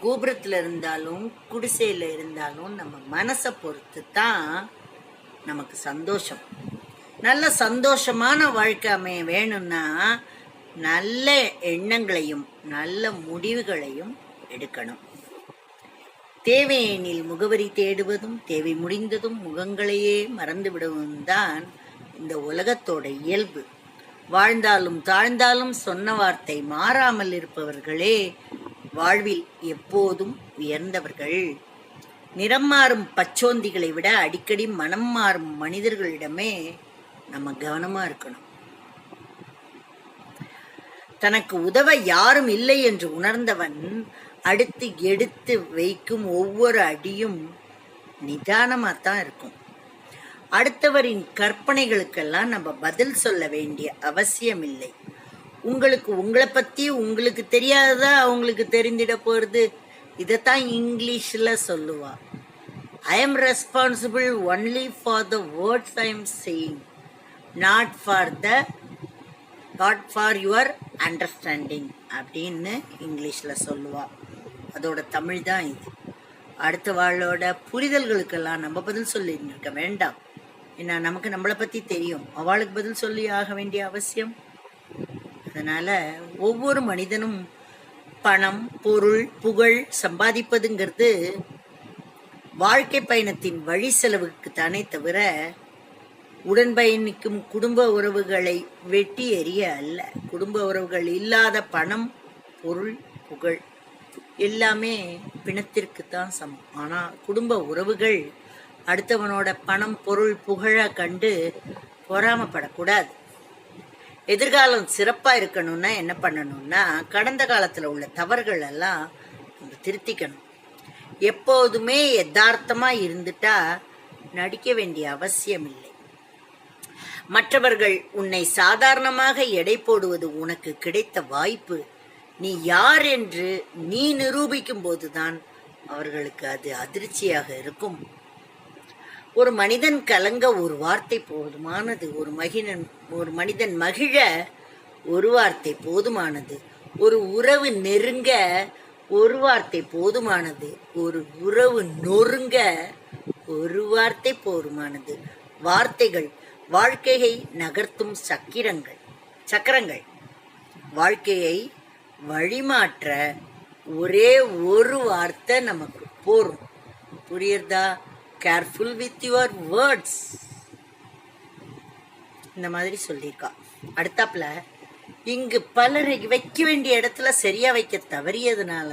கோபுரத்தில் இருந்தாலும் குடிசையில் இருந்தாலும் நம்ம மனசை பொறுத்து தான் நமக்கு சந்தோஷம். நல்ல சந்தோஷமான வாழ்க்கை அமைய வேணும்னா நல்ல எண்ணங்களையும் நல்ல முடிவுகளையும் எடுக்கணும். தேவையெனில் முகவரி தேடுவதும் தேவை முடிந்ததும் முகங்களையே மறந்து விடுவதும் தான் இந்த உலகத்தோட இயல்பு. வாழ்ந்தாலும் தாழ்ந்தாலும் சொன்ன வார்த்தை மாறாமல் இருப்பவர்களே வாழ்வில் எப்போதும் உயர்ந்தவர்கள். நிறம் மாறும் பச்சோந்திகளை விட அடிக்கடி மனம் மாறும் மனிதர்களிடமே நம்ம கவனமா இருக்கணும். தனக்கு உதவ யாரும் இல்லை என்று உணர்ந்தவன் அடுத்து எடுத்து வைக்கும் ஒவ்வொரு அடியும் நிதானமாத்தான் இருக்கும். அடுத்தவரின் கற்பனைகளுக்கெல்லாம் நம்ம பதில் சொல்ல வேண்டிய அவசியம் இல்லை. உங்களுக்கு உங்களை பத்தி உங்களுக்கு தெரியாததா அவங்களுக்கு தெரிந்திட போறது. இதைத்தான் இங்கிலீஷ்ல சொல்லுவா, I am responsible only for the words I am saying, not for your understanding அப்படின்னு இங்கிலீஷ்ல சொல்லுவா. அதோட தமிழ் தான் இது. அடுத்த வாழோட புரிதல்களுக்கெல்லாம் நம்ம பதில் சொல்லிட்டு இருக்க வேண்டாம். ஏன்னா நமக்கு நம்மளை பத்தி தெரியும், அவளுக்கு பதில் சொல்லி ஆக வேண்டிய அவசியம். அதனால ஒவ்வொரு மனிதனும் பணம் பொருள் புகழ் சம்பாதிப்பதுங்கிறது வாழ்க்கை பயணத்தின் வழி செலவுக்கு தானே தவிர உடன் பயணிக்கும் குடும்ப உறவுகளை வெட்டி எறிய அல்ல. குடும்ப உறவுகள் இல்லாத பணம் பொருள் புகழ் எல்லாமே பிணத்திற்கு தான் சமம். ஆனா குடும்ப உறவுகள் அடுத்தவனோட பணம் பொருள் புகழ கண்டு பொறாமப்படக்கூடாது. எதிர்காலம் சிறப்பா இருக்கணும்னா என்ன பண்ணணும்னா கடந்த காலத்துல உள்ள தவறுகள் எல்லாம் நம்ம திருத்திக்கணும். எப்போதுமே யதார்த்தமா இருந்துட்டா நடிக்க வேண்டிய அவசியம் இல்லை. மற்றவர்கள் உன்னை சாதாரணமாக எடை போடுவது உனக்கு கிடைத்த வாய்ப்பு. நீ யார் என்று நீ நிரூபிக்கும் போதுதான் அவர்களுக்கு அது அதிர்ச்சியாக இருக்கும். ஒரு மனிதன் கலங்க ஒரு வார்த்தை போதுமானது. ஒரு மனிதன் மகிழ ஒரு வார்த்தை போதுமானது. ஒரு உறவு நெருங்க ஒரு வார்த்தை போதுமானது. ஒரு உறவு நொறுங்க ஒரு வார்த்தை போதுமானது. வார்த்தைகள் வாழ்க்கையை நகர்த்தும் சக்கரங்கள். வாழ்க்கையை வழிமாற்ற ஒரே ஒரு வார்த்தை நமக்கு போரும். புரியுறதா? Careful with your words. இந்த மாதிரி சொல்லியிருக்கா. அடுத்தாப்புல இங்கு பலரை வைக்க வேண்டிய இடத்துல சரியா வைக்க தவறியதுனால